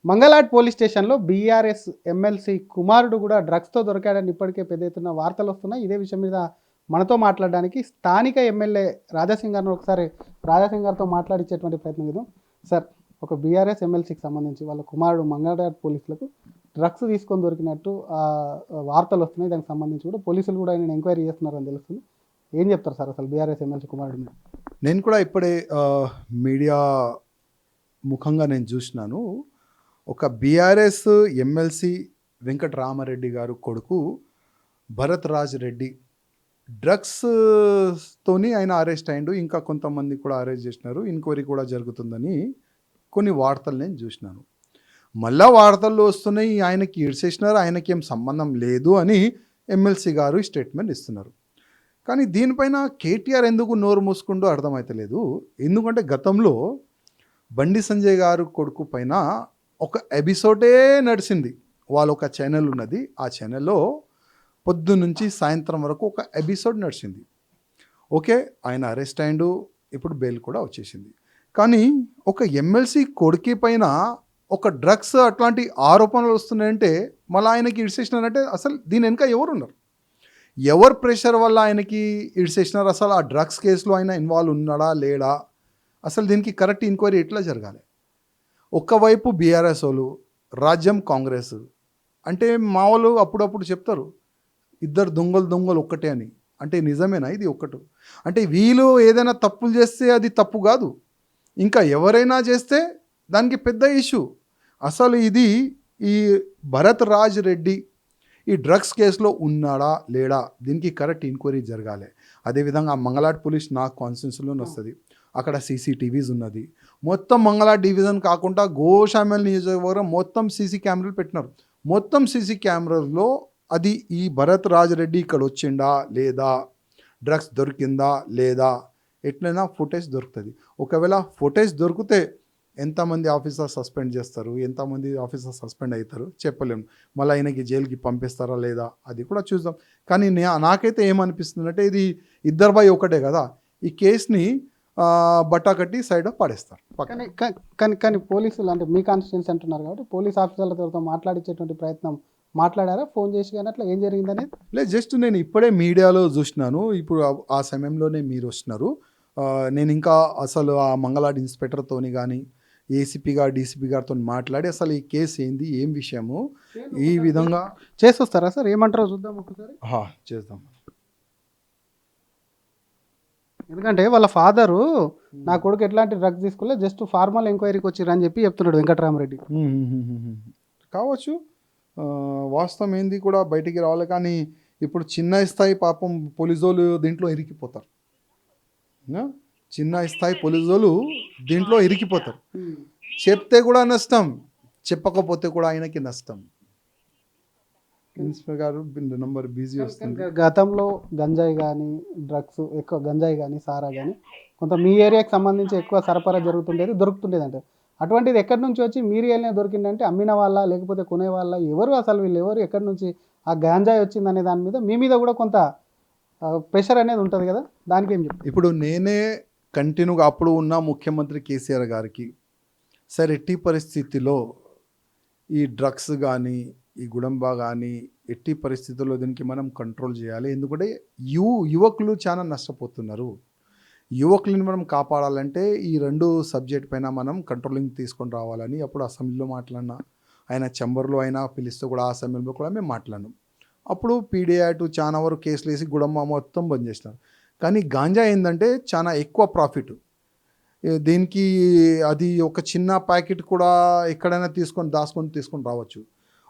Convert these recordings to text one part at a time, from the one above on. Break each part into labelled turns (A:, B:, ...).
A: మంగళాడ్ police స్టేషన్‌లో BRS MLC కుమారుడు కూడా డ్రగ్స్‌తో దొరికాడని ఇప్పటికే పెద్ద ఎత్తున వార్తలొస్తున్నాయి. ఇదే విషయం మీద మనతో మాట్లాడడానికి స్థానిక ఎమ్మెల్యే రాజాసింగ్ గారిని ఒకసారి రాజాసింగ్ గారితో మాట్లాడించేటువంటి ప్రయత్నం చేద్దాం. సార్, ఒక బీఆర్ఎస్ ఎమ్మెల్సీకి సంబంధించి వాళ్ళ కుమారుడు మంగళాడ్ పోలీసులకు డ్రగ్స్ తీసుకొని దొరికినట్టు వార్తలొస్తున్నాయి. దానికి సంబంధించి కూడా పోలీసులు కూడా ఆయనను ఎంక్వైరీ చేస్తున్నారని తెలుస్తుంది. ఏం చెప్తారు సార్ అసలు బీఆర్ఎస్ ఎమ్మెల్సీ కుమారుడి మీద?
B: నేను కూడా ఇప్పుడే మీడియా ముఖంగా నేను చూసినాను. ఒక బీఆర్ఎస్ ఎమ్మెల్సీ వెంకటరామారెడ్డి గారు కొడుకు భరత్ రాజ్ రెడ్డి డ్రగ్స్ తోని ఆయన అరెస్ట్ అయ్యిండు. ఇంకా కొంతమంది కూడా అరెస్ట్ చేసినారు. ఎంక్వైరీ కూడా జరుగుతుందని కొన్ని వార్తలు నేను చూసినాను. మళ్ళా వార్తల్లో వస్తున్నాయి ఆయనకి ఇడిసేసినారు, ఆయనకి ఏం సంబంధం లేదు అని ఎమ్మెల్సీ గారు స్టేట్మెంట్ ఇస్తున్నారు. కానీ దీనిపైన కేటీఆర్ ఎందుకు నోరు మూసుకుంటూ అర్థమవుతలేదు. ఎందుకంటే గతంలో బండి సంజయ్ గారు కొడుకు పైన ఒక ఎపిసోడే నడిచింది. వాళ్ళ ఒక ఛానల్ ఉన్నది. ఆ ఛానల్లో పొద్దు నుంచి సాయంత్రం వరకు ఒక ఎపిసోడ్ నడిచింది. ఓకే, ఆయన అరెస్ట్ అయ్యిండు, ఇప్పుడు బెయిల్ కూడా వచ్చేసింది. కానీ ఒక ఎమ్మెల్సీ కొడుకు పైన ఒక డ్రగ్స్ అట్లాంటి ఆరోపణలు వస్తున్నాయంటే మళ్ళీ ఆయనకి ఇడిసేసినారంటే అసలు దీని వెనుక ఎవరు ఉన్నారు? ఎవరు ప్రెషర్ వల్ల ఆయనకి ఇడిసేసినారు? అసలు ఆ డ్రగ్స్ కేసులో ఆయన ఇన్వాల్వ్ ఉన్నాడా లేడా? అసలు దీనికి కరెక్ట్ ఎంక్వైరీ ఎట్లా జరగాలి? ఒక్కవైపు బీఆర్ఎస్ వాళ్ళు, రాజ్యం కాంగ్రెస్. అంటే మా వాళ్ళు అప్పుడప్పుడు చెప్తారు ఇద్దరు దొంగలు ఒక్కటే అని. అంటే నిజమేనా ఇది ఒక్కటి? అంటే వీళ్ళు ఏదైనా తప్పులు చేస్తే అది తప్పు కాదు, ఇంకా ఎవరైనా చేస్తే దానికి పెద్ద ఇష్యూ. అసలు ఇది ఈ భరత్ రాజ్ రెడ్డి ఈ డ్రగ్స్ కేసులో ఉన్నాడా లేడా దీనికి కరెక్ట్ ఎంక్వైరీ జరగాలి. అదేవిధంగా మంగళాడ్ పోలీస్ నా కాన్స్టిట్యూన్సీలోనే వస్తుంది. అక్కడ సీసీటీవీస్ ఉన్నది. మొత్తం మంగళాడ్ డివిజన్ కాకుండా గోషామల్ నియోజకవర్గం మొత్తం సీసీ కెమెరాలు పెట్టినారు. మొత్తం సీసీ కెమెరాల్లో అది ఈ భరత్ రాజ్ రెడ్డి ఇక్కడ వచ్చిండా లేదా, డ్రగ్స్ దొరికిందా లేదా, ఎట్లయినా ఫుటేజ్ దొరుకుతుంది. ఒకవేళ ఫుటేజ్ దొరికితే ఎంతమంది ఆఫీసర్ సస్పెండ్ చేస్తారు, ఎంతమంది ఆఫీసర్ సస్పెండ్ అవుతారు చెప్పలేము. మళ్ళీ ఆయనకి జైలుకి పంపిస్తారా లేదా అది కూడా చూద్దాం. కానీ నాకైతే ఏమనిపిస్తుందంటే ఇది ఇద్దరు బై ఒకటే కదా, ఈ కేసుని బట్టా కట్టి సైడ్ పడేస్తారు.
A: కానీ పోలీసులు అంటే మీ కాన్స్టిట్యూన్సీ అంటున్నారు కాబట్టి పోలీస్ ఆఫీసర్లతో మాట్లాడించేటువంటి ప్రయత్నం మాట్లాడారా? ఫోన్ చేసి కానీ అట్లా ఏం జరిగిందని?
B: లేదు, జస్ట్ నేను ఇప్పుడే మీడియాలో చూసినాను. ఇప్పుడు ఆ సమయంలోనే మీరు వస్తున్నారు. నేను ఇంకా అసలు ఆ మంగళాడ్ ఇన్స్పెక్టర్తోని కానీ ఏసీపీ గారు డీసీపీ గారితో మాట్లాడి అసలు ఈ కేసు ఏంది ఏం విషయము ఈ విధంగా
A: చేసొస్తారా సార్? ఏమంటారో చూద్దాం ఒకసారి.
B: చేద్దాం.
A: ఎందుకంటే వాళ్ళ ఫాదరు నా కొడుకు ఎట్లాంటి డ్రగ్స్ తీసుకోలేదు, జస్ట్ ఫార్మల్ ఎంక్వైరీకి వచ్చిరని చెప్పి చెప్తున్నాడు వెంకటరామరెడ్డి.
B: కావచ్చు, వాస్తవం ఏంది కూడా బయటికి రావాలి. కానీ ఇప్పుడు చిన్న స్థాయి పాపం పోలీసోళ్ళు దీంట్లో ఇరికిపోతారు. చిన్న స్థాయి పోలీసోళ్ళు దీంట్లో ఇరికిపోతారు. చెప్తే కూడా నష్టం, చెప్పకపోతే కూడా ఆయనకి నష్టం. ఇన్స్పెక్టర్ గారు నంబర్ బిజీ వస్తుంది.
A: గతంలో గంజాయి కానీ డ్రగ్స్ ఎక్కువ, గంజాయి కానీ సారా కానీ కొంత మీ ఏరియాకి సంబంధించి ఎక్కువ సరఫరా దొరుకుతుండేది అంటే అటువంటిది ఎక్కడి నుంచి వచ్చి మీ ఏరియాలో దొరికిందంటే అమ్మిన వాళ్ళ లేకపోతే కొనే వాళ్ళ ఎవరు, అసలు వీళ్ళు ఎవరు, ఎక్కడి నుంచి ఆ గంజాయి వచ్చిందనే దాని మీద మీ మీద కూడా కొంత ప్రెషర్ అనేది ఉంటుంది కదా, దానికి ఏం చెప్తారు?
B: ఇప్పుడు నేనే కంటిన్యూగా అప్పుడు ఉన్న ముఖ్యమంత్రి కేసీఆర్ గారికి సార్ ఎట్టి పరిస్థితిలో ఈ డ్రగ్స్ కానీ ఈ గుడంబా కానీ ఎట్టి పరిస్థితుల్లో దీనికి మనం కంట్రోల్ చేయాలి. ఎందుకంటే యువకులు చాలా నష్టపోతున్నారు. యువకులను మనం కాపాడాలంటే ఈ రెండు సబ్జెక్ట్ పైన మనం కంట్రోలింగ్ తీసుకొని రావాలని అప్పుడు అసెంబ్లీలో మాట్లాడినా, ఆయన చెంబర్లో అయినా పిలిస్తే కూడా ఆ అసెంబ్లీలో కూడా మేము మాట్లాడినాం. అప్పుడు పీడీ యాక్ట్ చాలా వరకు కేసులు వేసి గుడంబా మొత్తం బంద్ చేసినారు. కానీ గాంజా ఏంటంటే చాలా ఎక్కువ ప్రాఫిట్ దీనికి. అది ఒక చిన్న ప్యాకెట్ కూడా ఎక్కడైనా తీసుకొని రావచ్చు.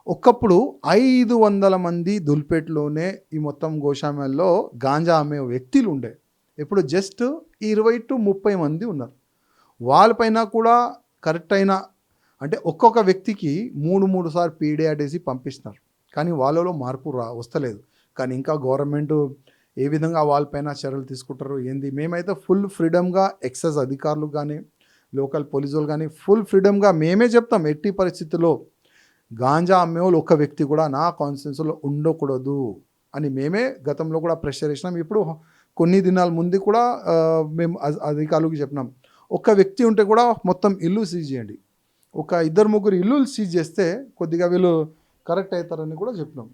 B: ఒకప్పుడు 500 మంది దుల్పేట్లోనే ఈ మొత్తం గోషామల్లో గాంజా అమ్మే వ్యక్తులు ఉండే. ఇప్పుడు జస్ట్ 20 to 30 మంది ఉన్నారు. వాళ్ళపైన కూడా కరెక్ట్ అయిన అంటే ఒక్కొక్క వ్యక్తికి 3 సార్లు పీడీ ఆడేసి పంపిస్తున్నారు. కానీ వాళ్ళలో మార్పు వస్తలేదు. కానీ ఇంకా గవర్నమెంట్ ఏ విధంగా వాళ్ళపైన చర్యలు తీసుకుంటారు ఏంది? మేమైతే ఫుల్ ఫ్రీడమ్గా ఎక్సైజ్ అధికారులు కానీ లోకల్ పోలీసులు కానీ ఫుల్ ఫ్రీడమ్గా మేమే చెప్తాం, ఎట్టి పరిస్థితుల్లో గాంజా అమ్మేవాళ్ళు ఒక వ్యక్తి కూడా నా కాన్స్టిట్యూన్సీలో ఉండకూడదు అని మేమే గతంలో కూడా ప్రెషర్ ఇచ్చినాం. ఇప్పుడు కొన్ని దినాల ముందు కూడా మేము అధికారులకు చెప్పినాం, ఒక్క వ్యక్తి ఉంటే కూడా మొత్తం ఇల్లు సీజ్ చేయండి. ఒక ఇద్దరు ముగ్గురు ఇల్లులు సీజ్ చేస్తే కొద్దిగా వీళ్ళు కరెక్ట్ అవుతారని కూడా చెప్పినాం.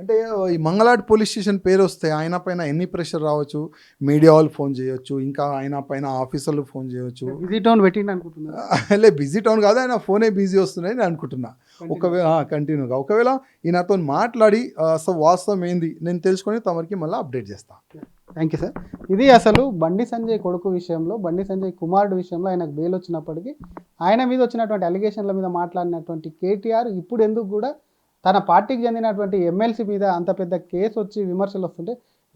B: అంటే ఈ మంగళాడ్ పోలీస్ స్టేషన్ పేరు వస్తే ఆయన పైన ఎన్ని ప్రెషర్ రావచ్చు, మీడియా వాళ్ళు ఫోన్ చేయొచ్చు, ఇంకా ఆయన పైన ఆఫీసర్లు ఫోన్ చేయొచ్చు.
A: బిజీ టౌన్ పెట్టిండి అనుకుంటున్నారు.
B: లే బిజీ టౌన్ కాదు, ఆయన ఫోనే బిజీ వస్తున్నాయని నేను అనుకుంటున్నా. ఒకవేళ కంటిన్యూగా ఒకవేళ ఈయనతో మాట్లాడి అసలు వాస్తవం ఏంది నేను తెలుసుకొని తమరికి మళ్ళీ అప్డేట్ చేస్తాను.
A: Thank you sir. ఇది అసలు బండి సంజయ్ కొడుకు విషయంలో, బండి సంజయ్ కుమారుడు విషయంలో ఆయనకు బెయిల్ వచ్చినప్పటికీ ఆయన మీద వచ్చినటువంటి అలిగేషన్ల మీద మాట్లాడినటువంటి కేటీఆర్ ఇప్పుడు ఎందుకు కూడా తన పార్టీకి చెందినటువంటి ఎమ్మెల్సీ మీద అంత పెద్ద కేసు వచ్చి విమర్శలు వస్తుంటే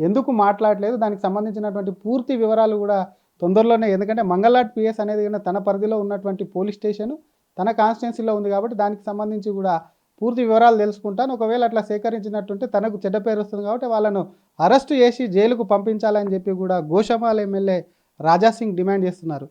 A: ఎందుకు మాట్లాడలేదు, దానికి సంబంధించినటువంటి పూర్తి వివరాలు కూడా తొందరలోనే, ఎందుకంటే మంగళాట్ పిఎస్ అనేది కూడా తన పరిధిలో ఉన్నటువంటి పోలీస్ స్టేషన్ తన కాన్స్టిట్యున్సీలో ఉంది కాబట్టి దానికి సంబంధించి కూడా పూర్తి వివరాలు తెలుసుకుంటాను. ఒకవేళ అట్లా సేకరించినట్టుంటే తనకు చెడ్డ పేరు వస్తుంది కాబట్టి వాళ్ళను అరెస్టు చేసి జైలుకు పంపించాలని చెప్పి కూడా గోషామాల్ ఎమ్మెల్యే రాజాసింగ్ డిమాండ్ చేస్తున్నారు.